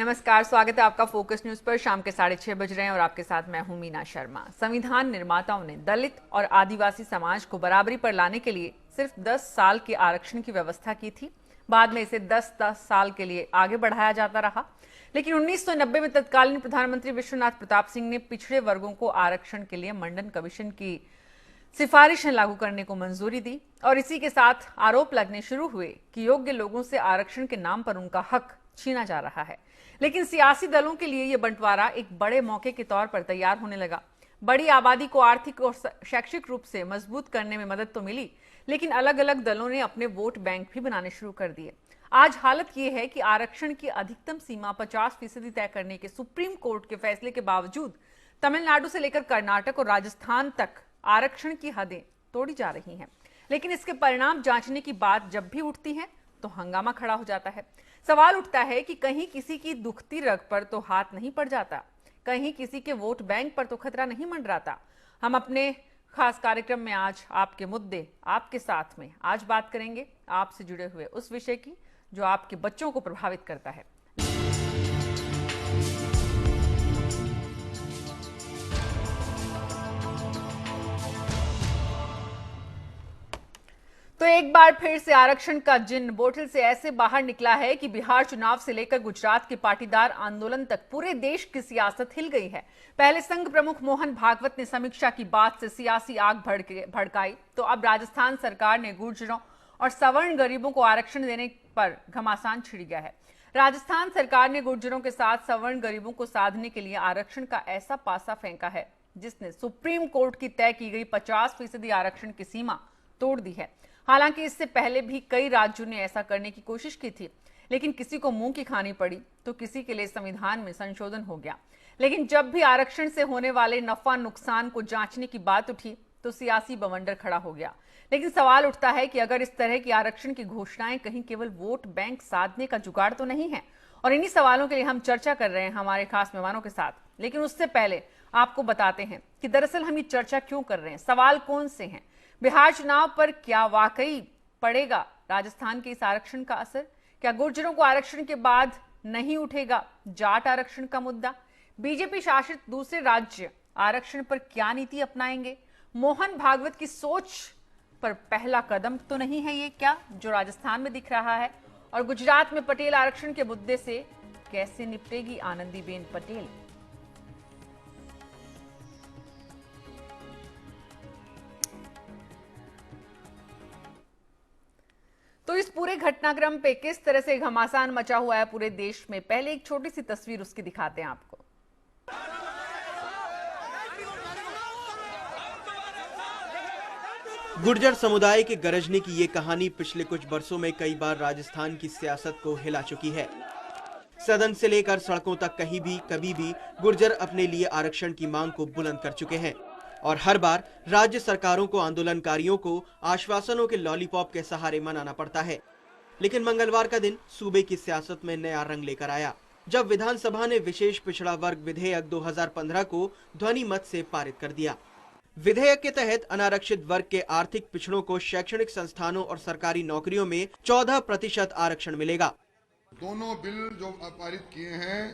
नमस्कार, स्वागत है आपका फोकस न्यूज पर। शाम के 6:30 बज रहे हैं और आपके साथ मैं हूं मीना शर्मा। संविधान निर्माताओं ने दलित और आदिवासी समाज को बराबरी पर लाने के लिए सिर्फ 10 साल के आरक्षण की व्यवस्था की थी। बाद में इसे 10-10 साल के लिए आगे बढ़ाया जाता रहा, लेकिन 1990 में तत्कालीन प्रधानमंत्री विश्वनाथ प्रताप सिंह ने पिछड़े वर्गों को आरक्षण के लिए मंडन कमीशन की सिफारिशें लागू करने को मंजूरी दी और इसी के साथ आरोप लगने शुरू हुए कि योग्य लोगों से आरक्षण के नाम पर उनका हक छीना जा रहा है। लेकिन सियासी दलों के लिए यह बंटवारा एक बड़े मौके के तौर पर तैयार होने लगा। बड़ी आबादी को आर्थिक और शैक्षिक रूप से मजबूत करने में मदद तो मिली, लेकिन अलग अलग दलों ने अपने वोट बैंक भी बनाने शुरू कर दिए। आज हालत यह है कि आरक्षण की अधिकतम सीमा 50% तय करने के सुप्रीम कोर्ट के फैसले के बावजूद तमिलनाडु से लेकर कर्नाटक और राजस्थान तक आरक्षण की हदें तोड़ी जा रही हैं। लेकिन इसके परिणाम जांचने की बात जब भी उठती है तो हंगामा खड़ा हो जाता है। सवाल उठता है कि कहीं किसी की दुखती रग पर तो हाथ नहीं पड़ जाता, कहीं किसी के वोट बैंक पर तो खतरा नहीं मंडराता। हम अपने खास कार्यक्रम में आज आपके मुद्दे आपके साथ में आज बात करेंगे आपसे जुड़े हुए उस विषय की जो आपके बच्चों को प्रभावित करता है। तो एक बार फिर से आरक्षण का जिन्न बोतल से ऐसे बाहर निकला है कि बिहार चुनाव से लेकर गुजरात के पाटीदार आंदोलन तक पूरे देश की सियासत हिल गई है। पहले संघ प्रमुख मोहन भागवत ने समीक्षा की बात से सियासी आग भड़काई, तो अब राजस्थान सरकार ने गुर्जरों और सवर्ण गरीबों को आरक्षण देने पर घमासान छिड़ गया है। राजस्थान सरकार ने गुर्जरों के साथ सवर्ण गरीबों को साधने के लिए आरक्षण का ऐसा पासा फेंका है जिसने सुप्रीम कोर्ट की तय की गई 50% आरक्षण की सीमा तोड़ दी है। हालांकि इससे पहले भी कई राज्यों ने ऐसा करने की कोशिश की थी, लेकिन किसी को मुंह की खानी पड़ी तो किसी के लिए संविधान में संशोधन हो गया। लेकिन जब भी आरक्षण से होने वाले नफा नुकसान को जांचने की बात उठी तो सियासी बवंडर खड़ा हो गया। लेकिन सवाल उठता है कि अगर इस तरह की आरक्षण की घोषणाएं कहीं केवल वोट बैंक साधने का जुगाड़ तो नहीं है। और इन्हीं सवालों के लिए हम चर्चा कर रहे हैं हमारे खास मेहमानों के साथ। लेकिन उससे पहले आपको बताते हैं कि दरअसल हम ये चर्चा क्यों कर रहे हैं, सवाल कौन से हैं। बिहार चुनाव पर क्या वाकई पड़ेगा राजस्थान के इस आरक्षण का असर? क्या गुर्जरों को आरक्षण के बाद नहीं उठेगा जाट आरक्षण का मुद्दा? बीजेपी शासित दूसरे राज्य आरक्षण पर क्या नीति अपनाएंगे? मोहन भागवत की सोच पर पहला कदम तो नहीं है ये क्या जो राजस्थान में दिख रहा है? और गुजरात में पटेल आरक्षण के मुद्दे से कैसे निपटेगी आनंदीबेन पटेल? तो इस पूरे घटनाक्रम पे किस तरह से घमासान मचा हुआ है पूरे देश में, पहले एक छोटी सी तस्वीर उसकी दिखाते हैं आपको। गुर्जर समुदाय के गरजने की ये कहानी पिछले कुछ बरसों में कई बार राजस्थान की सियासत को हिला चुकी है। सदन से लेकर सड़कों तक कहीं भी कभी भी गुर्जर अपने लिए आरक्षण की मांग को बुलंद कर चुके हैं और हर बार राज्य सरकारों को आंदोलनकारियों को आश्वासनों के लॉलीपॉप के सहारे मनाना पड़ता है। लेकिन मंगलवार का दिन सूबे की सियासत में नया रंग लेकर आया जब विधानसभा ने विशेष पिछड़ा वर्ग विधेयक 2015 को ध्वनि मत से पारित कर दिया। विधेयक के तहत अनारक्षित वर्ग के आर्थिक पिछड़ों को शैक्षणिक संस्थानों और सरकारी नौकरियों में 14% आरक्षण मिलेगा। दोनों बिल जो पारित किए हैं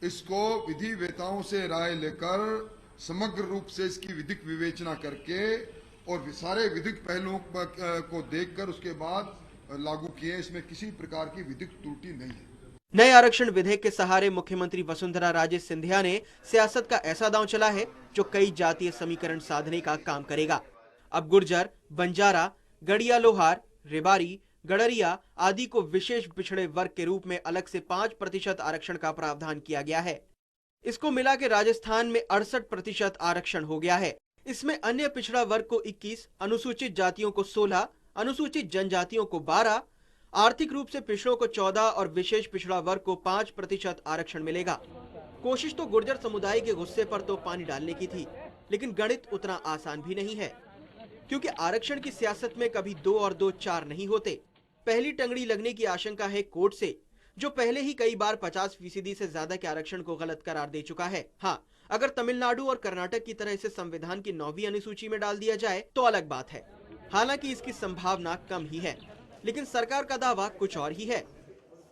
इसको विधि वेताओं से राय लेकर समग्र रूप से इसकी विधिक विवेचना करके और सारे विधिक पहलुओं को देखकर उसके बाद लागू किए। इसमें किसी प्रकार की विधिक त्रुटि नहीं है। नए आरक्षण विधेयक के सहारे मुख्यमंत्री वसुंधरा राजे सिंधिया ने सियासत का ऐसा दांव चला है जो कई जातीय समीकरण साधने का काम करेगा। अब गुर्जर, बंजारा, गड़िया लोहार, रेबारी, गडरिया आदि को विशेष पिछड़े वर्ग के रूप में अलग से 5% आरक्षण का प्रावधान किया गया है। इसको मिला के राजस्थान में 68% आरक्षण हो गया है। इसमें अन्य पिछड़ा वर्ग को 21, अनुसूचित जातियों को 16, अनुसूचित जनजातियों को 12, आर्थिक रूप से पिछड़ों को 14 और विशेष पिछड़ा वर्ग को 5% आरक्षण मिलेगा। कोशिश तो गुर्जर समुदाय के गुस्से पर तो पानी डालने की थी, लेकिन गणित उतना आसान भी नहीं है, क्योंकि आरक्षण की सियासत में कभी 2 और 2 4 नहीं होते। पहली टंगड़ी लगने की आशंका है कोर्ट से, जो पहले ही कई बार 50% से ज्यादा के आरक्षण को गलत करार दे चुका है। हाँ, अगर तमिलनाडु और कर्नाटक की तरह इसे संविधान की 9वीं अनुसूची में डाल दिया जाए तो अलग बात है। हालांकि इसकी संभावना कम ही है, लेकिन सरकार का दावा कुछ और ही है।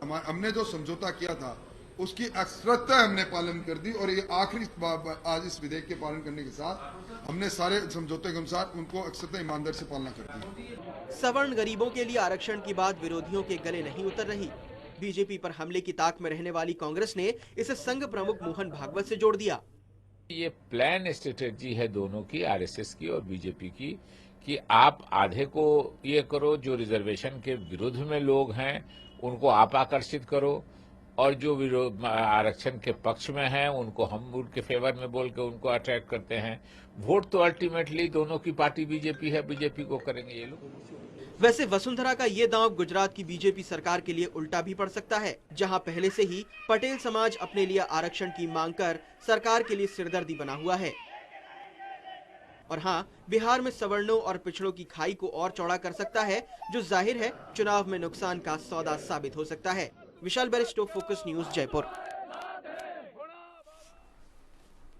हमने जो समझौता किया था उसकी अक्सरता हमने पालन कर दी और ये आखिरी आज इस विधेयक के पालन करने के साथ हमने सारे समझौते के अनुसार उनको अक्सरता ईमानदारी से पालना कर दी। सवर्ण गरीबों के लिए आरक्षण की बात विरोधियों के गले नहीं उतर रही। बीजेपी पर हमले की ताक में रहने वाली कांग्रेस ने इसे संघ प्रमुख मोहन भागवत से जोड़ दिया। ये प्लान स्ट्रेटेजी है दोनों की, आरएसएस की और बीजेपी की, कि आप आधे को ये करो, जो रिजर्वेशन के विरुद्ध में लोग हैं उनको आप आकर्षित करो, और जो आरक्षण के पक्ष में हैं उनको हम उनके फेवर में बोल के उनको अट्रैक्ट करते हैं। वोट तो अल्टीमेटली दोनों की पार्टी बीजेपी है, बीजेपी को करेंगे ये लोग। वैसे वसुंधरा का ये दांव गुजरात की बीजेपी सरकार के लिए उल्टा भी पड़ सकता है, जहां पहले से ही पटेल समाज अपने लिए आरक्षण की मांग कर सरकार के लिए सिरदर्दी बना हुआ है। और हां, बिहार में सवर्णों और पिछड़ों की खाई को और चौड़ा कर सकता है, जो जाहिर है चुनाव में नुकसान का सौदा साबित हो सकता है। विशाल बेरिस्टो, फोकस न्यूज, जयपुर।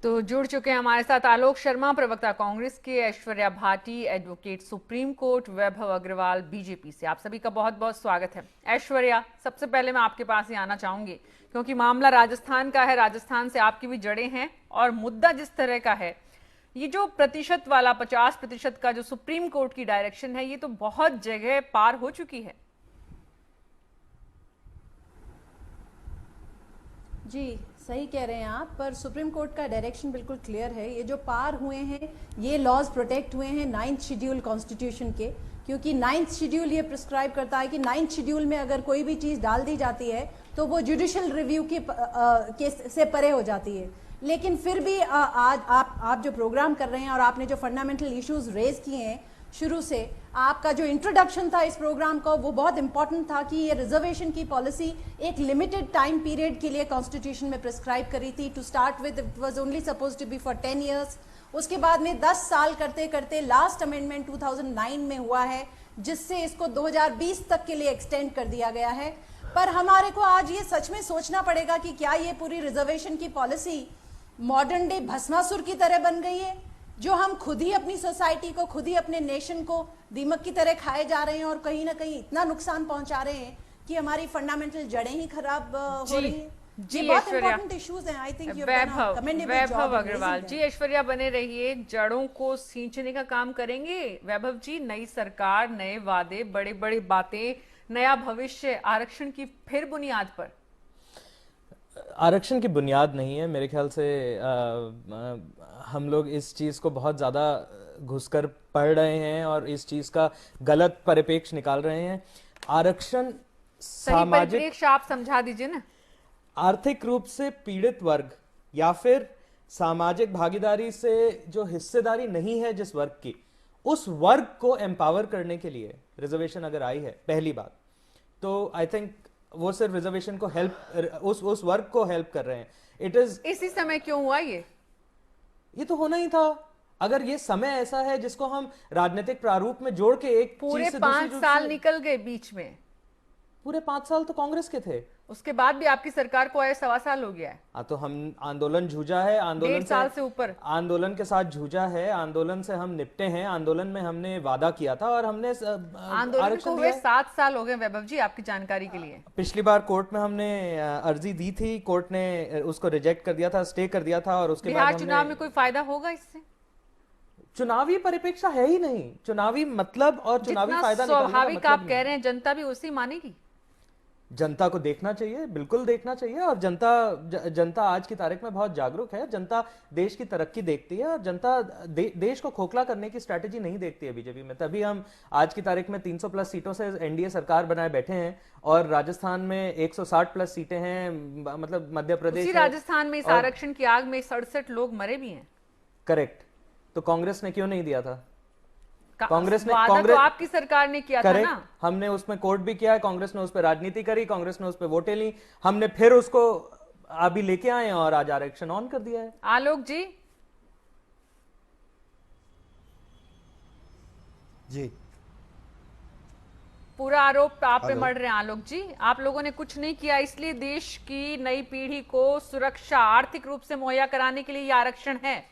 तो जुड़ चुके हैं हमारे साथ आलोक शर्मा, प्रवक्ता कांग्रेस के, Aishwarya Bhati, advocate supreme court, Vaibhav Agarwal BJP से। आप सभी का बहुत बहुत स्वागत है। ऐश्वर्या, सबसे पहले मैं आपके पास ही आना चाहूंगी क्योंकि मामला राजस्थान का है, राजस्थान से आपकी भी जड़ें हैं और मुद्दा जिस तरह का है, ये जो प्रतिशत वाला 50% का जो सुप्रीम कोर्ट की डायरेक्शन है, ये तो बहुत जगह पार हो चुकी है। जी सही कह रहे हैं आप, पर सुप्रीम कोर्ट का डायरेक्शन बिल्कुल क्लियर है। ये जो पार हुए हैं ये लॉज प्रोटेक्ट हुए हैं 9th शेड्यूल कॉन्स्टिट्यूशन के, क्योंकि 9th शेड्यूल ये प्रिस्क्राइब करता है कि 9th शेड्यूल में अगर कोई भी चीज डाल दी जाती है तो वो जुडिशियल रिव्यू से परे हो जाती है। लेकिन फिर भी आज आप जो प्रोग्राम कर रहे हैं और आपने जो फंडामेंटल इश्यूज रेज किए हैं शुरू से, आपका जो इंट्रोडक्शन था इस प्रोग्राम का वो बहुत इंपॉर्टेंट था कि ये रिजर्वेशन की पॉलिसी एक लिमिटेड टाइम पीरियड के लिए कॉन्स्टिट्यूशन में प्रिस्क्राइब करी थी। To start with it was only supposed to be for 10 years. उसके बाद में 10 साल करते करते लास्ट अमेंडमेंट 2009 में हुआ है, जिससे इसको 2020 तक के लिए एक्सटेंड कर दिया गया है। पर हमारे को आज ये सच में सोचना पड़ेगा कि क्या ये पूरी रिजर्वेशन की पॉलिसी मॉडर्न डे भस्मासुर की तरह बन गई है, जो हम खुद ही अपनी सोसाइटी को, खुद ही अपने नेशन को दीमक की तरह खाए जा रहे हैं और कहीं ना कहीं इतना नुकसान पहुंचा रहे हैं कि हमारी फंडामेंटल जड़ें ही खराब हो रही हैं। जी बहुत ऐश्वर्या, इंपॉर्टेंट इश्यूज हैं। I think you have done a commendable job. Vaibhav Agarwal ji, Aishwarya बने रहिए, जड़ों को सींचने का काम करेंगे वैभव जी। नई सरकार, नए वादे, बड़े बड़े बातें, नया भविष्य आरक्षण की फिर बुनियाद पर। आरक्षण की बुनियाद नहीं है मेरे ख्याल से। हम लोग इस चीज को बहुत ज्यादा घुसकर पढ़ रहे हैं और इस चीज का गलत परिप्रेक्ष्य निकाल रहे हैं। आरक्षण सामाजिक परिप्रेक्ष्य आप समझा दीजिए ना। आर्थिक रूप से पीड़ित वर्ग या फिर सामाजिक भागीदारी से जो हिस्सेदारी नहीं है जिस वर्ग की, उस वर्ग को एम्पावर करने के लिए रिजर्वेशन अगर आई है, पहली बात तो आई थिंक वो सिर्फ रिजर्वेशन को हेल्प, उस वर्ग को हेल्प कर रहे हैं। इट इज इसी समय क्यों हुआ ये तो होना ही था। अगर ये समय ऐसा है जिसको हम राजनीतिक प्रारूप में जोड़ के एक पूरे 5 साल निकल गए बीच में, पूरे 5 साल तो कांग्रेस के थे, उसके बाद भी आपकी सरकार को आए 1.25 साल हो गया है। तो हम आंदोलन जूझा है, आंदोलन 1.5 साल से ऊपर आंदोलन के साथ जूझा है, आंदोलन से हम निपटे हैं। आंदोलन में हमने वादा किया था और हमने आंदोलन को हुए 7 साल हो गए वैभव जी, आपकी जानकारी के लिए। पिछली बार कोर्ट में हमने अर्जी दी थी, कोर्ट ने उसको रिजेक्ट कर दिया था, स्टे कर दिया था और उसके बाद बिहार चुनाव में कोई फायदा होगा इससे? चुनावी परिप्रेक्ष्य है ही नहीं, चुनावी मतलब और चुनावी फायदा निकालने का स्वाभाविक मतलब आप कह रहे हैं, जनता भी उसी मानेगी। जनता को देखना चाहिए, बिल्कुल देखना चाहिए। और जनता आज की तारीख में बहुत जागरूक है। जनता देश की तरक्की देखती है और जनता देश को खोखला करने की स्ट्रैटेजी नहीं देखती है बीजेपी में। तभी हम आज की तारीख में 300 प्लस सीटों से एनडीए सरकार बनाए बैठे हैं और राजस्थान में 160 प्लस सीटें हैं, मतलब मध्य प्रदेश, राजस्थान में इस आरक्षण की आग में 67 लोग मरे भी हैं। करेक्ट। तो कांग्रेस ने क्यों नहीं दिया था? कांग्रेस तो आपकी सरकार ने किया था ना। हमने उसमें कोर्ट भी किया है, कांग्रेस ने उस पर राजनीति करी, कांग्रेस ने उस पर वोटें ली, हमने फिर उसको अभी लेके आए और आज आरक्षण ऑन कर दिया है। आलोक जी। जी, पूरा आरोप आप पे मढ़ रहे हैं आलोक जी। आप लोगों ने कुछ नहीं किया, इसलिए देश की नई पीढ़ी को सुरक्षा आर्थिक रूप से मुहैया कराने के लिए ये आरक्षण है।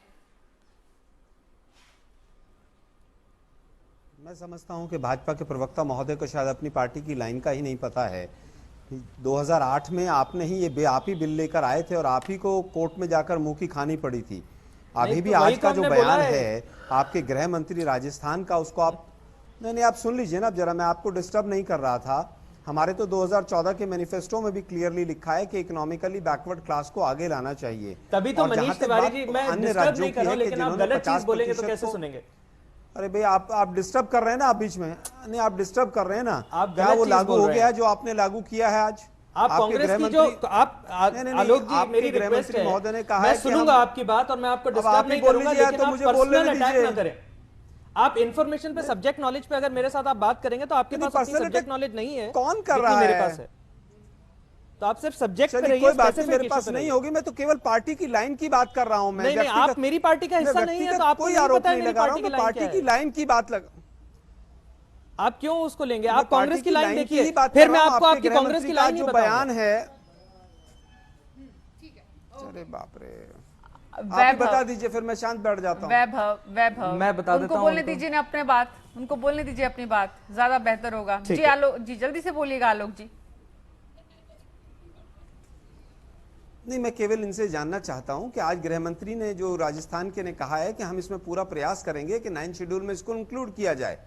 मैं समझता हूं कि भाजपा के प्रवक्ता महोदय को शायद अपनी पार्टी की लाइन का ही नहीं पता है 2008 में आपने ही आप ही बिल लेकर आए थे और आप ही को कोर्ट में जाकर मुंह की खानी पड़ी थी। अभी भी तो आज वही का तो जो हमने बयान बोला है आपके गृह मंत्री राजस्थान का, उसको आप नहीं आप सुन लीजिए ना जरा, मैं आपको डिस्टर्ब नहीं कर रहा था। हमारे तो 2014 के मैनिफेस्टो में भी क्लियरली लिखा है कि इकोनॉमिकली बैकवर्ड क्लास को आगे लाना चाहिए। तभी तो और जहां मनीष तक तिवारी बात जी, मैं अन्य डिस्टर्ब राज्यों नहीं की कर रहा है हूं, कि लेकिन आप जिन्होंने गलत चीज बोलेंगे तो 50% कैसे को- सुनेंगे? अरे भाई आप डिस्टर्ब कर रहे हैं ना, आप बीच में नहीं, आप डिस्टर्ब कर रहे हैं ना। आप क्या गलत वो चीज लागू बोल हो रहे गया हैं। है जो आपने लागू किया है आज? आप आपके कांग्रेस गृह की मंत्री- जो आप नहीं, आलोक जी, आपके मेरी गृह रिक्वेस्ट मंत्री महोदय ने है, कहा मैं है कि सुनूंगा हम- आपकी बात और मैं आपको अब डिस्टर्ब आप ही नहीं बोल करूंगा, लीजिए, लेकिन तो आप मुझे बोलने पर्सनल अटैक दीजिए। ना करें। आप इन्फॉर्मेशन पे सब्जेक्ट नॉलेज पे अगर मेरे साथ आप बात करेंगे तो आपके नहीं, पास अपनी personal सब्जेक्ट attack नॉलेज नहीं है, कौन कर जितनी रहा मेरे है? पास है। तो आप सिर्फ सब्जेक्ट पे चलिए रहिए, कोई बात नहीं, specific मेरे issue पास पे नहीं रहिए। होगी, मैं तो केवल पार्टी की लाइन की बात कर रहा हूं। मैं नहीं, नहीं, आप मेरी पार्टी का हिस्सा नहीं है, तो आपको कोई नहीं आरोप पता है नहीं मेरी लगा रहा पार्टी हूं, की मैं लाइन पार्टी क्या की है। लाइन की बात लगा। आप क्यों उसको लेंगे? मैं आप पार्टी कांग्रेस की लाइन की देखिए, बात फिर कर मैं रहा हूं, आपको आपके आपकी गृह कांग्रेस मंत्री की का लाइन ही जो बताऊंगा। बयान है। अरे बाप रे, आप ही वैभव, बता दीजिए, फिर मैं शांत बैठ जाता हूँ। वैभव मैं बता देता उनको हूं बोलने उनको। दीजिए ना अपने बात, उनको बोलने दीजिए अपनी बात, ज्यादा बेहतर होगा। ठीक जी है। आलोक जी, जल्दी से बोलिएगा आलोक जी। नहीं, मैं केवल इनसे जानना चाहता हूं कि आज गृह मंत्री ने जो राजस्थान के ने कहा है कि हम इसमें पूरा प्रयास करेंगे कि 9 शेड्यूल में इसको इंक्लूड किया जाए।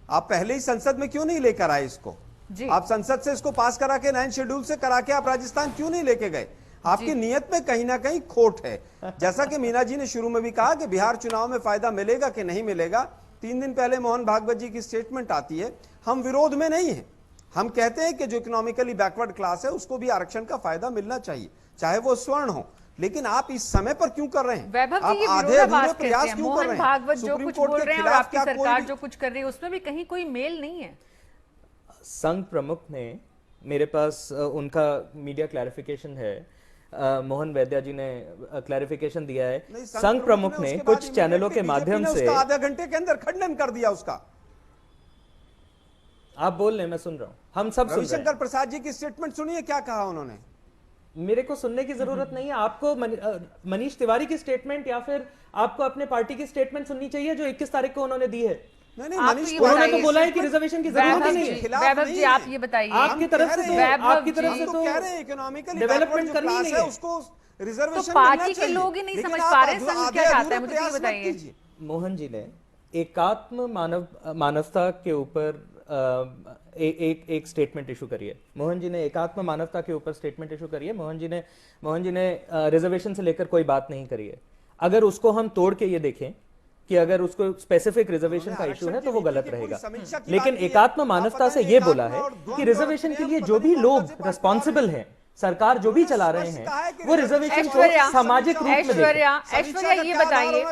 आप पहले ही संसद में क्यों नहीं लेकर आए इसको? जी। आप संसद से इसको पास करा के 9 शेड्यूल से करा के आप राजस्थान क्यों नहीं लेके गए? आपकी नीयत में कहीं ना कहीं खोट है। जैसा कि मीना जी ने शुरू में भी कहा कि बिहार चुनाव में फायदा मिलेगा कि नहीं मिलेगा, 3 दिन पहले मोहन भागवत जी की स्टेटमेंट आती है। हम विरोध में नहीं है, हम कहते हैं कि जो इकोनॉमिकली बैकवर्ड क्लास है उसको भी आरक्षण का फायदा मिलना चाहिए, चाहे वो स्वर्ण हो। लेकिन आप इस समय पर क्यों कर रहे हैं? वैभव आप जी, ये आधे विरोधाभास अधूरे कैसे प्रयास है? क्यों कर मोहन रहे हैं? भागवत जो सुप्रीम कुछ कोर्ट बोल के रहे हैं और खिलाफ आपकी क्या कोई सरकार भी- जो कुछ कर रही है उसमें भी कहीं कोई मेल नहीं है। संघ प्रमुख ने मेरे पास उनका मीडिया क्लैरिफिकेशन है, मोहन वैद्या जी ने क्लैरिफिकेशन दिया है। नहीं, संघ प्रमुख ने उसके बाद कुछ चैनलों के immediately माध्यम BJP ने से, उसका आधा घंटे के अंदर खंडन कर दिया उसका। आप बोल रहे, मैं सुन रहा हूं, हम सब सुन रहे हैं। रविशंकर प्रसाद जी की स्टेटमेंट सुनिए क्या कहा उन्होंने। मेरे को सुनने की जरूरत नहीं है, आपको मनीष तिवारी की स्टेटमेंट या फिर आपको अपने पार्टी की स्टेटमेंट सुननी चाहिए जो 21 तारीख को उन्होंने दी है। नहीं, आप मनीष ये उन्होंने बताइए, तो बोला है कि रिजर्वेशन की जरूरत वैभव ही नहीं जी, है। खिलाफ वैभव नहीं जी है। आप ये बताइए, आपकी तरफ से तो वैभव आपकी तरफ जी, से हम तो कह रहे हैं इकोनॉमिकली डेवलपमेंट बैकवर्ड जो करनी क्लास नहीं है है। उसको रिजर्वेशन तो पार्टी मिलना के चाहिए। लोग ही नहीं लेकिन समझ आप पा रहे हैं, आधे- संघ आधे क्या चाहता है, अधूरे मुझे प्रयास ये मत बताइए। कीजिए। मोहन जी ने एकात्म मानवता के ऊपर एक स्टेटमेंट इशू करी है। मोहन जी ने एकात्म मानवता के ऊपर स्टेटमेंट इशू करी है। मोहन जी ने रिजर्वेशन से लेकर कोई बात नहीं करी है। अगर उसको हम तोड़ के ये देखें कि अगर उसको स्पेसिफिक रिजर्वेशन का इशू है तो वो गलत रहेगा, लेकिन एकात्म मानवता से ये बोला है कि रिजर्वेशन के लिए जो भी लोग रिस्पॉन्सिबल हैं, सरकार जो भी चला रहे हैं, वो रिजर्वेशन को सामाजिक रूप में देखें। ऐश्वर्या ये बताइए,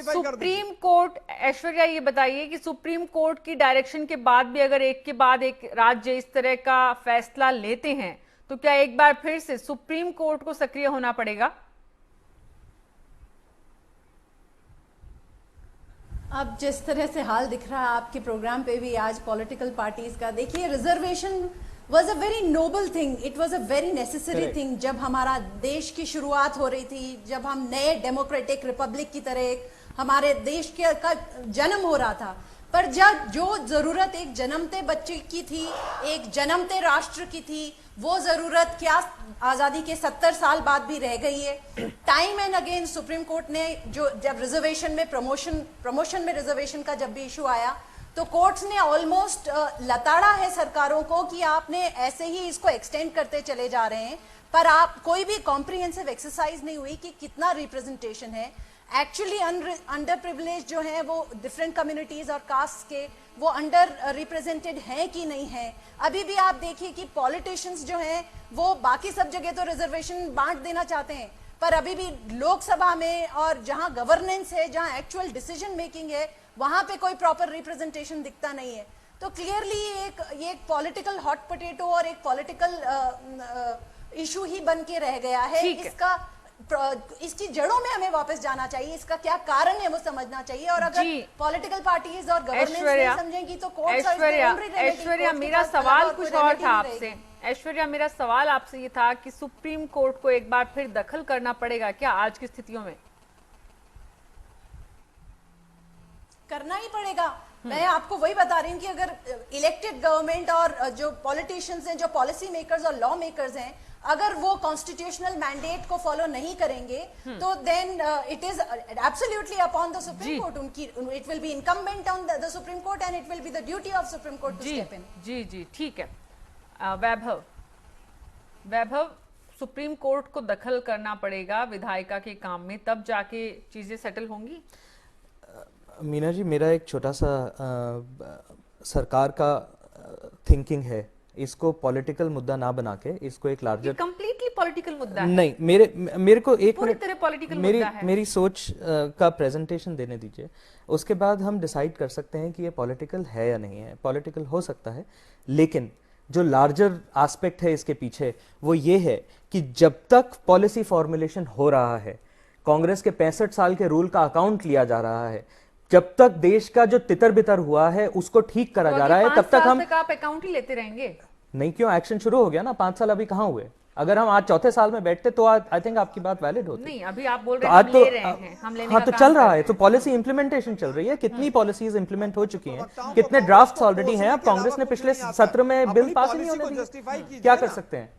सुप्रीम कोर्ट, ऐश्वर्या ये बताइए कि सुप्रीम कोर्ट की डायरेक्शन के बाद भी अगर एक के बाद एक राज्य इस तरह का फैसला लेते हैं तो क्या एक बार फिर से सुप्रीम कोर्ट को सक्रिय होना पड़ेगा? अब जिस तरह से हाल दिख रहा है आपके प्रोग्राम पे भी आज पॉलिटिकल पार्टीज का, देखिए reservation was a very noble thing, it was a very necessary thing. जब हमारा देश की शुरुआत हो रही थी, जब हम नए डेमोक्रेटिक रिपब्लिक की तरह हमारे देश के का जन्म हो रहा था, पर जब जो जरूरत एक जन्मते बच्चे की थी, एक जन्मते राष्ट्र की थी, वो जरूरत क्या आजादी के 70 साल बाद भी रह गई है। Time and again supreme court ने जो जब रिजर्वेशन में प्रमोशन में रिजर्वेशन का जब भी इशू आया तो कोर्ट्स ने ऑलमोस्ट लताड़ा है सरकारों को कि आपने ऐसे ही इसको एक्सटेंड करते चले जा रहे हैं, पर आप कोई भी कॉम्प्रिहेंसिव एक्सरसाइज नहीं हुई कि कितना रिप्रेजेंटेशन है एक्चुअली। अंडर प्रिविलेज जो है वो डिफरेंट कम्युनिटीज और कास्ट के, वो अंडर रिप्रेजेंटेड हैं कि नहीं है। अभी भी आप देखिए कि पॉलिटिशियंस जो हैं वो बाकी सब जगह तो रिजर्वेशन बांट देना चाहते हैं, पर अभी भी लोकसभा में और जहां गवर्नेंस है, जहां एक्चुअल डिसीजन मेकिंग है, वहां पे कोई प्रॉपर रिप्रेजेंटेशन दिखता नहीं है। तो क्लियरली ये एक पॉलिटिकल हॉट पोटैटो और एक पॉलिटिकल इशू ही बन के रह गया है। इसकी जड़ों में हमें वापस जाना चाहिए, इसका क्या कारण है वो समझना चाहिए। और अगर पॉलिटिकल पार्टीज और गवर्नेंस नहीं समझेंगी तो ऐश्वर्या, मेरा सवाल कुछ और था आपसे। ऐश्वर्या, मेरा सवाल आपसे ये था कि सुप्रीम कोर्ट को एक बार फिर दखल करना पड़ेगा क्या आज की स्थितियों में? करना ही पड़ेगा। मैं आपको वही बता रही हूँ कि अगर इलेक्टेड गवर्नमेंट और जो पॉलिटिशियंस हैं, जो पॉलिसी मेकर्स और लॉ मेकर्स हैं, अगर वो कॉन्स्टिट्यूशनल मैंडेट को फॉलो नहीं करेंगे तो then it is absolutely upon the supreme court, उनकी it will be incumbent on the supreme court and it will be the duty of supreme court to step in. जी जी ठीक है। वैभव, supreme court को दखल करना पड़ेगा विधायिका के काम में, तब जाके चीजें सेटल होंगी। मीना जी, मेरा एक छोटा सा सरकार का थिंकिंग है, इसको पॉलिटिकल मुद्दा ना बना के इसको एक लार्जर, कंप्लीटली पॉलिटिकल मुद्दा है। नहीं, मेरे को एक पूरी मिनट तरह पॉलिटिकल मुद्दा है। मेरी सोच का प्रेजेंटेशन देने दीजिए, उसके बाद हम डिसाइड कर सकते हैं कि ये पॉलिटिकल है या नहीं है। पॉलिटिकल हो सकता है, लेकिन जो लार्जर एस्पेक्ट है इसके पीछे वो ये है कि जब तक पॉलिसी फॉर्मुलेशन हो रहा है, कांग्रेस के 65 साल के रूल का अकाउंट लिया जा रहा है, जब तक देश का जो तितर बितर हुआ है उसको ठीक करा जा रहा है, तब तक हम आप अकाउंट ही लेते रहेंगे। नहीं, क्यों, एक्शन शुरू हो गया ना, 5 साल अभी कहां हुए। अगर हम आज चौथे साल में बैठते तो आई थिंक आपकी बात वैलिड होती। नहीं, अभी आप बोल रहे तो हैं आज हम तो ले रहे हैं, हम लेने हाँ का तो काम चल कर रहा रहे है, तो पॉलिसी इंप्लीमेंटेशन चल रही है। कितनी पॉलिसीज इंप्लीमेंट हो चुकी हैं, कितने ड्राफ्ट्स ऑलरेडी हैं। अब कांग्रेस ने पिछले सत्र में बिल पास ही नहीं होने दिए, क्या कर सकते हैं।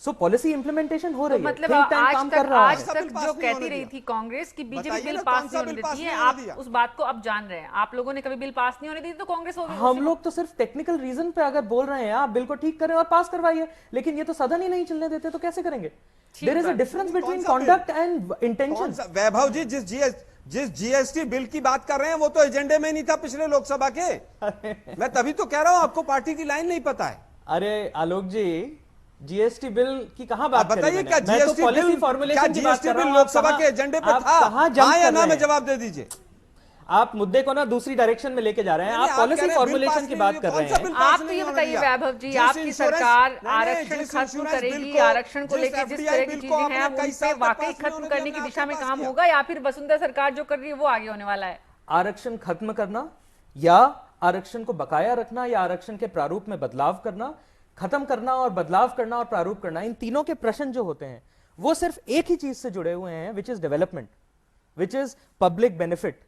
सो पॉलिसी इंप्लीमेंटेशन हो रही है, मतलब think tank काम कर रहा आज है। तक जो कहती रही थी कांग्रेस की बीजेपी बिल पास नहीं होने देती है, आप उस बात को अब जान रहे हैं। आप लोगों ने कभी बिल पास नहीं होने दी तो कांग्रेस हो गई। हम लोग तो सिर्फ टेक्निकल रीजन पे अगर बोल रहे हैं आप बिल को ठीक करें और पास करवाइए, लेकिन ये तो सदन ही नहीं चलने देते तो कैसे करेंगे। There is a difference between conduct and intention. Vaibhav ji, जिस जीएसटी बिल की बात कर रहे हैं वो तो एजेंडे में नहीं था पिछले लोकसभा के। मैं तभी तो कह रहा हूं आपको पार्टी की लाइन नहीं पता है। अरे आलोक जी, जीएसटी बिल की कहां बात करें। बताइए, क्या मैं तो जीएसटी पॉलिसी बिल, फॉर्मुलेशन की बात कर रहा हूं। लोकसभा के एजेंडे पे था, हाँ या ना में जवाब दे दीजिए। आप मुद्दे को ना दूसरी डायरेक्शन में लेके जा रहे हैं। आप पॉलिसी फॉर्मुलेशन की बात कर रहे हैं। आप तो ये बताइए वैभव जी, आपकी सरकार आरक्षण खत्म करेगी, आरक्षण को लेकर जिस तरह की चीजें हैं उनसे वाकई खत्म करने की दिशा में काम होगा, या फिर वसुंधरा सरकार जो कर रही है वो आगे होने वाला है। आरक्षण खत्म करना या आरक्षण को बकाया रखना या आरक्षण के प्रारूप में बदलाव करना, खत्म करना और बदलाव करना और प्रारूप करना, इन तीनों के प्रश्न जो होते हैं वो सिर्फ एक ही चीज से जुड़े हुए हैं, which is development, which is public benefit.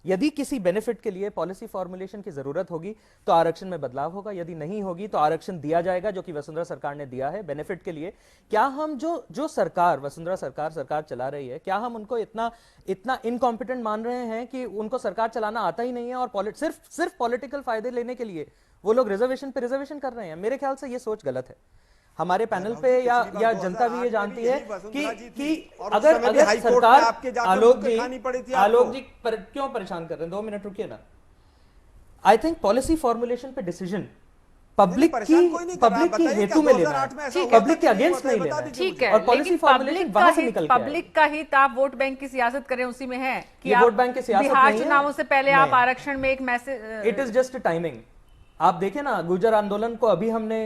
यदि किसी बेनिफिट के लिए पॉलिसी फॉर्मुलेशन की जरूरत होगी तो आरक्षण में बदलाव होगा, यदि नहीं होगी तो आरक्षण दिया जाएगा, जो कि वसुंधरा सरकार ने दिया है बेनिफिट के लिए। क्या हम जो सरकार वसुंधरा सरकार चला रही है, क्या हम उनको इतना इनकॉम्पिटेंट मान रहे हैं कि उनको सरकार चलाना आता ही नहीं है और सिर्फ पॉलिटिकल फायदे लेने के लिए वो लोग रिजर्वेशन पे रिजर्वेशन कर रहे हैं। मेरे ख्याल से ये सोच गलत है। हमारे पैनल पे या जनता भी ये जानती है कि अगर सरकार, आलोक जी क्यों परेशान कर रहे हैं, 2 मिनट रुकिए ना। आई थिंक पॉलिसी फॉर्मुलेशन पे डिसीजन पब्लिक की हेतु में लेना है, पब्लिक के अगेंस्ट नहीं लेना है। ठीक है, और पॉलिसी फॉर्मुलेशन वहां से निकल के आए। पब्लिक का हित आप वोट बैंक की सियासत करें उसी में है कि ये वोट बैंक की सियासत बिहार नहीं है। चुनावों से पहले आप आरक्षण में एक message, it is just timing. आप देखें ना, गुर्जर आंदोलन को अभी हमने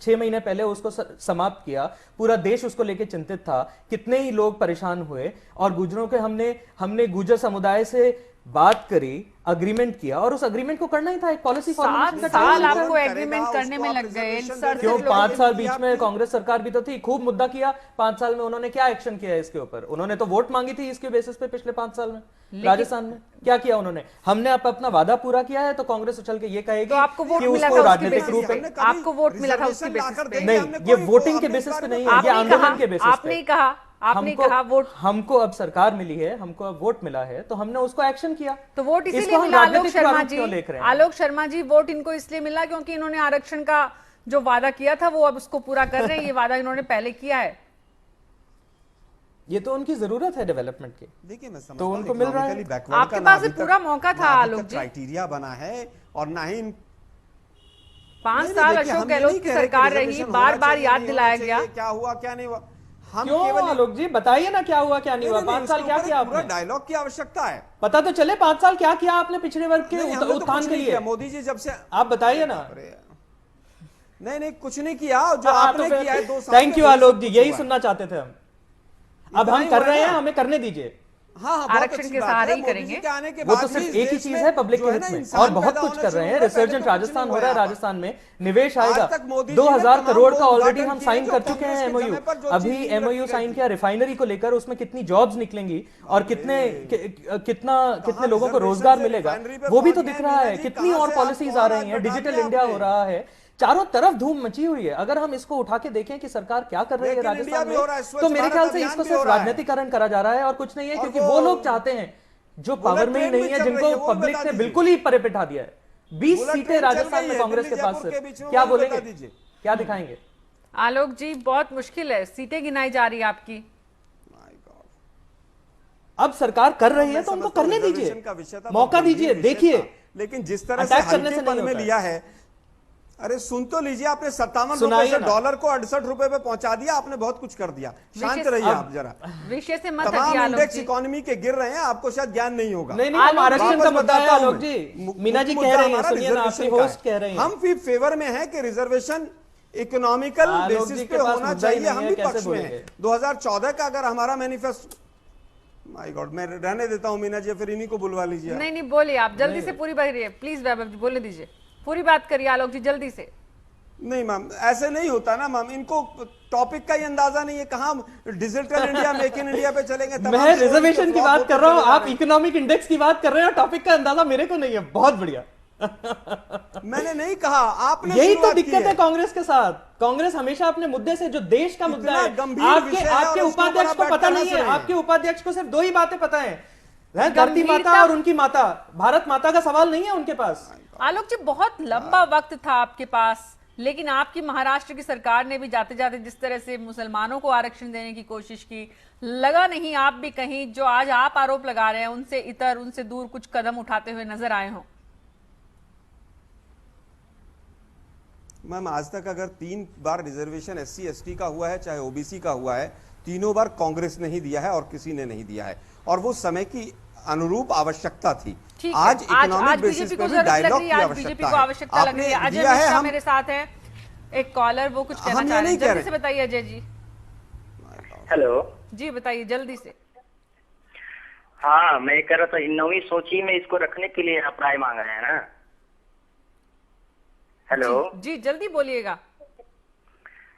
6 महीने पहले उसको समाप्त किया, पूरा देश उसको लेके चिंतित था, कितने ही लोग परेशान हुए और गुर्जरों के हमने गुर्जर समुदाय से बात करी, अग्रीमेंट किया और उस अग्रीमेंट को करना ही था। एक पॉलिसी फॉर्मुलेशन का 7 साल आपको एग्रीमेंट करने में लग गए। क्यों 5 साल बीच में कांग्रेस सरकार भी तो थी, खूब मुद्दा किया। 5 साल में उन्होंने क्या एक्शन किया इसके ऊपर? उन्होंने तो वोट मांगी थी इसके बेसिस पे पिछले 5 साल में। राजस्थान में क्या किया उन्होंने? हमने अपना वादा पूरा किया है तो कांग्रेस उछल के ये कहेगी तो आपको वोट कि मिला उसको था राजनीतिक रूप है। आपको वोट मिला था उसके बेसिस पे? नहीं, ये वोटिंग के बेसिस पे नहीं है, ये आंदोलन के बेसिस पे। आपने कहा वोट, हमको अब सरकार मिली है, हमको अब वोट मिला है तो हमने उसको एक्शन किया। तो वोट इसीलिए मिला आलोक शर्मा जी, वोट इनको इसलिए मिला क्योंकि इन्होंने आरक्षण का जो वादा किया था वो अब उसको पूरा कर रहे हैं। ये वादा इन्होंने पहले किया है, ये तो उनकी जरूरत है डेवलपमेंट की। देखिए, मैं समझता तो हूं उनको मिल रहा है। आपके पास पूरा मौका था आलोक जी। क्राइटेरिया बना है और ना ही 5 साल अशोक गहलोत की सरकार रही, बार बार याद दिलाया गया क्या हुआ क्या नहीं हुआ। हम क्यों आलोक जी बताइए ना, क्या हुआ क्या नहीं हुआ? 5 साल क्या किया आपने? डायलॉग की आवश्यकता है, पता तो चले 5 साल क्या किया आपने पिछड़े वर्ग के उत्थान के लिए। मोदी जी जब से, आप बताइए ना। नहीं कुछ नहीं किया जो आपने किया है 2 साल। थैंक यू आलोक जी, यही सुनना चाहते थे हम। अब हम कर रहे हैं, हमें करने दीजिए। हाँ, बहुत आरक्षण अच्छी के बात सहारे है। ही मोदी करेंगे। जी के आने के वो बाद तो भी सिर्फ इस एक ही देश चीज में है पब्लिक जो के है हित ना में, इंसान और बहुत पैदा कुछ होना कर रहे शुरू हैं। हुआ है, पहले रिसर्जेंट तो कुछ राजस्थान नहीं हो रहा है, हुआ राजस्थान में निवेश आएगा। आज तक मोदी जी ने 2000 तमाम करोड़ वो का ऑलरेडी उद्घाटन हम किए साइन जो कर चुके कांग्रेस हैं के एमओयू। समय पर जो अभी चीज नहीं एमओयू रखी साइन गई किया रिफाइनरी को लेकर, उसमें कितनी जॉब्स निकलेंगी और कितने लोगों को रोजगार मिलेगा, वो भी तो दिख रहा है। कितनी और पॉलिसीज आ रही हैं, डिजिटल इंडिया हो रहा है, चारों तरफ धूम मची हुई है। अगर हम इसको उठा के देखें कि सरकार क्या कर रही है लेकिन राजस्थान इंडिया में, भी हो रहा है, स्वच्छ तो मेरे भारत ख्याल से अभियान इसको भी सिर्फ हो रहा है। राजनीतिकरण करा जा रहा है और कुछ नहीं है, और क्योंकि वो वो लोग चाहते हैं जो पावर में ही ट्रेन भी नहीं है, चल रही है, जिनको वो भी पब्लिक बता ने दीजिए। बिल्कुल ही परे बिठा दिया है। 20 बुलेट सीटें ट्रेन चल राजस्थान रही में है, कांग्रेस के दिल्ली पास जयपुर के सिर्फ। बीच में, क्या वो भी बोलेंगे, बता दीजिए। क्या दिखाएंगे? आलोक जी बहुत मुश्किल है, सीटें गिनाई जा रही है आपकी। अब सरकार कर रही है तो उनको समझता हूं करने रिजर्वेशन दीजिए, का विषय था, मौका बहुत दीजिए, गंभीर विषय देखिए। था। लेकिन जिस तरह से अटैक करने से हल्केपन नहीं में होता है। लिया है, अरे सुन तो लीजिए, आपने 57 रुपए सुनाइए से ना। डॉलर को 68 रुपए पे पहुंचा दिया, आपने बहुत कुछ कर दिया। शांत विषय- रहिए आप जरा। विषय से मत तमाम हटिए आलोक इंडेक्स जी। इकोनॉमी के गिर रहे हैं, आपको शायद ज्ञान नहीं होगा। नहीं आलोक आरक्षण का वापस मुद्दा है बताता हूं आलोक मैं। जी। मुख्य मीना जी मुद्दा कह रही हैं, हमारा सुनिए ना, आपकी रिजर्वेशन का होस्ट कह रही हैं। हम भी फेवर में हैं कि रिजर्वेशन इकोनॉमिकल आलोक बेसिस जी पे के पास होना मुद्दा ही चाहिए, नहीं हम है, भी कैसे पक्ष में बोलेंगे? हैं। 2014 का अगर हमारा मैनिफेस्टो, माय गॉड, मैं रहने देता हूं मीना जी, फिर इन्हीं को बुलवा लीजिए आप। नहीं बोलिए आप जल्दी से पूरी बात करिए प्लीज। वैभव जी बोलने दीजिए, पूरी बात करिए आलोक जी जल्दी से। नहीं मैम, ऐसे नहीं होता ना मैम, इनको टॉपिक का ही अंदाजा नहीं है। कहाँ digital India, make in India पे चलेंगे। तमाम मैं शोरूम रिजर्वेशन की flop बात होते कर रहा हूं, चले जा आप रहे हैं। इकोनॉमिक इंडेक्स की बात कर रहे हैं और टॉपिक का अंदाजा मेरे को नहीं है। बहुत बढ़िया। मैंने नहीं कहा, आपने यही तो शुरुआत की दिक्कत है कांग्रेस के साथ। कांग्रेस हमेशा अपने मुद्दे से, जो देश का मुद्दा है, गंभीर आपके विषय है आपके और उसके ऊपर उपाध्यक्ष आप को पता बैठकर नहीं हंस है। रहे हैं। आपके उपाध्यक्ष को सिर्फ 2 ही बातें पता है, धरती माता गंभीरता- और उनकी माता। भारत माता का सवाल नहीं है उनके पास। आलोक जी बहुत लंबा वक्त था आपके पास, लेकिन आपकी महाराष्ट्र की सरकार ने भी जाते जाते जिस तरह से मुसलमानों को आरक्षण देने की कोशिश की, लगा नहीं आप भी कहीं जो आज आप आरोप लगा रहे हैं उनसे इतर, उनसे दूर कुछ कदम उठाते हुए नजर आए हों। मैम, आज तक अगर 3 बार रिजर्वेशन SC ST का हुआ है, चाहे OBC का हुआ है, तीनों बार कांग्रेस ने ही दिया है और किसी ने नहीं दिया है, और वो समय की अनुरूप आवश्यकता थी। ठीक है। आज इकोनॉमिक बेसिस बीजेपी पे को भी जरूरत लग डायलॉग रही की है, आज बीजेपी को आवश्यकता आवश्यकता लग रही है। आपने अजय दिया है, मिश्रा हम मेरे साथ है, एक कॉलर, वो कुछ कहना हम ये चाह रहे नहीं हैं, कह जल्दी रहे। से बताइए अजय जी। हेलो। जी बताइए जल्दी से। हाँ, मैं कह रहा था 9वीं सूची में इसको रखने के लिए आप राय मांग रहे हैं ना। हेलो। जी जल्दी बोलिएगा।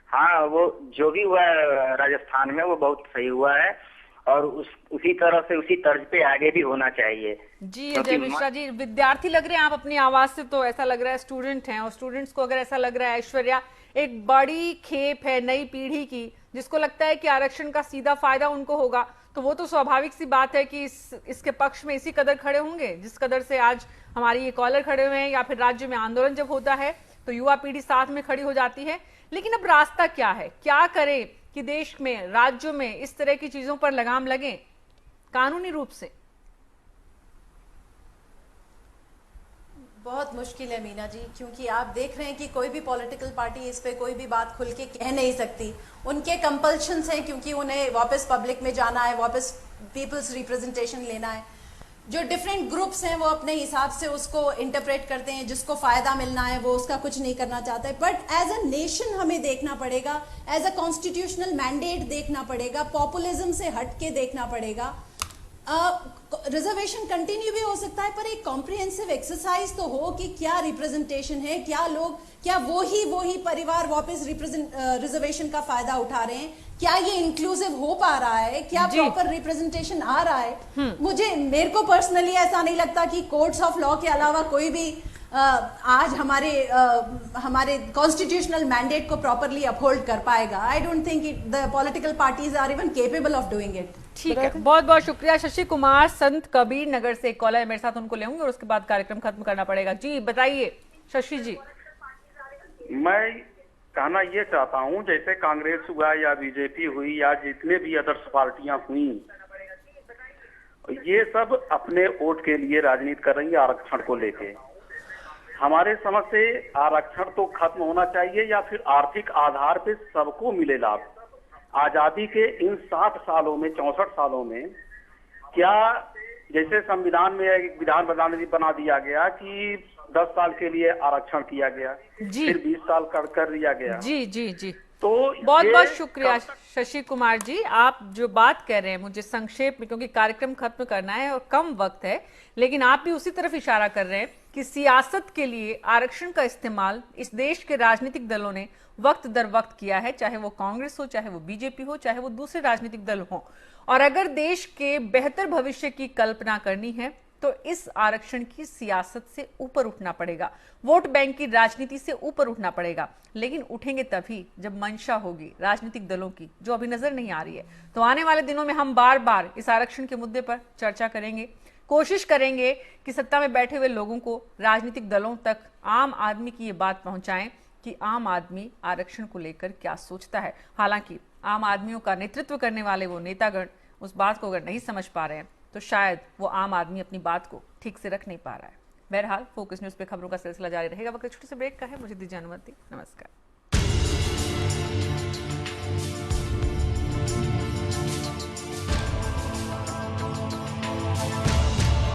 हाँ, वो जो भी हुआ है राजस्थान में वो बहुत सही हुआ है, और उसी तरह से उसी तर्ज पे आगे भी होना चाहिए। जी क्योंकि अजय मिश्रा जी, विद्यार्थी लग रहे हैं आप अपनी आवाज से, तो ऐसा लग रहा है स्टूडेंट हैं, और स्टूडेंट्स को अगर ऐसा लग रहा है, ऐश्वर्या एक बड़ी खेप है नई पीढ़ी की जिसको लगता है कि आरक्षण का सीधा फायदा उनको होगा, तो वो तो स्वाभाविक सी बात है कि इसके पक्ष में इसी कदर खड़े होंगे जिस कदर से आज हमारी ये कॉलर खड़े हुए हैं, या फिर राज्य में आंदोलन जब होता है तो युवा पीढ़ी साथ में खड़ी हो जाती है। लेकिन अब रास्ता क्या है, क्या करें कि देश में, राज्यों में इस तरह की चीजों पर लगाम लगे कानूनी रूप से? बहुत मुश्किल है मीना जी, क्योंकि आप देख रहे हैं कि कोई भी पॉलिटिकल पार्टी इस पे कोई भी बात खुल के कह नहीं सकती। उनके कंपल्शंस हैं, क्योंकि उन्हें वापस पब्लिक में जाना है, वापस पीपल्स रिप्रेजेंटेशन लेना है। जो डिफरेंट ग्रुप्स हैं वो अपने हिसाब से उसको इंटरप्रेट करते हैं, जिसको फायदा मिलना है वो उसका कुछ नहीं करना चाहता है। बट एज अ नेशन हमें देखना पड़ेगा, एज अ कॉन्स्टिट्यूशनल मैंडेट देखना पड़ेगा, पॉपुलिज्म से हट के देखना पड़ेगा। रिजर्वेशन कंटिन्यू भी हो सकता है, पर एक कॉम्प्रिहेंसिव एक्सरसाइज तो हो कि क्या रिप्रेजेंटेशन है, क्या लोग, क्या वो ही परिवार वापस रिजर्वेशन का फायदा उठा रहे हैं, क्या ये इंक्लूसिव हो पा रहा है, क्या प्रॉपर रिप्रेजेंटेशन आ रहा है। मेरे को पर्सनली ऐसा नहीं लगता कि कोर्ट्स ऑफ लॉ के अलावा कोई भी आज हमारे कॉन्स्टिट्यूशनल मैंडेट को प्रॉपरली अपहोल्ड कर पाएगा। I don't think the political parties are even capable of doing it. ठीक है, बहुत बहुत शुक्रिया। शशि कुमार संत कबीर नगर से एक कॉलर है मेरे साथ, उनको लेंगे और उसके बाद कार्यक्रम खत्म करना पड़ेगा। जी बताइए शशि जी। मैं कहना ये चाहता हूँ, जैसे कांग्रेस हुआ या बीजेपी हुई या जितने भी अदर्स पार्टियां हुई, ये सब अपने वोट के लिए राजनीति कर रही है आरक्षण को लेके। हमारे समझ से आरक्षण तो खत्म होना चाहिए, या फिर आर्थिक आधार पे सबको मिले लाभ। आजादी के इन 60 सालों में, 64 सालों में, क्या जैसे संविधान में एक विधान बना दिया गया कि 10 साल के लिए आरक्षण किया गया, जी। फिर 20 साल कर दिया गया। जी जी जी तो बहुत ये बहुत शुक्रिया कब तक- शशि कुमार जी। आप जो बात कह रहे हैं मुझे संक्षेप में, क्योंकि कार्यक्रम खत्म करना है और कम वक्त है, लेकिन आप भी उसी तरफ इशारा कर रहे हैं कि सियासत के लिए आरक्षण का इस्तेमाल इस देश के राजनीतिक दलों ने वक्त दर वक्त किया है, चाहे वो कांग्रेस हो, चाहे वो बीजेपी हो, चाहे वो दूसरे राजनीतिक दल हो। और अगर देश के बेहतर भविष्य की कल्पना करनी है तो इस आरक्षण की सियासत से ऊपर उठना पड़ेगा, वोट बैंक की राजनीति से ऊपर उठना पड़ेगा। लेकिन उठेंगे तभी जब मंशा होगी राजनीतिक दलों की, जो अभी नजर नहीं आ रही है। तो आने वाले दिनों में हम बार बार इस आरक्षण के मुद्दे पर चर्चा करेंगे, कोशिश करेंगे कि सत्ता में बैठे हुए लोगों को, राजनीतिक दलों तक आम आदमी की ये बात पहुंचाएं कि आम आदमी आरक्षण को लेकर क्या सोचता है। हालांकि आम आदमियों का नेतृत्व करने वाले वो नेतागण उस बात को अगर नहीं समझ पा रहे हैं तो शायद वो आम आदमी अपनी बात को ठीक से रख नहीं पा रहा है। बहरहाल फोकस न्यूज पे खबरों का सिलसिला जारी रहेगा। वक्त छोटे से ब्रेक का है, मुझे दीजिए अनुमति। नमस्कार।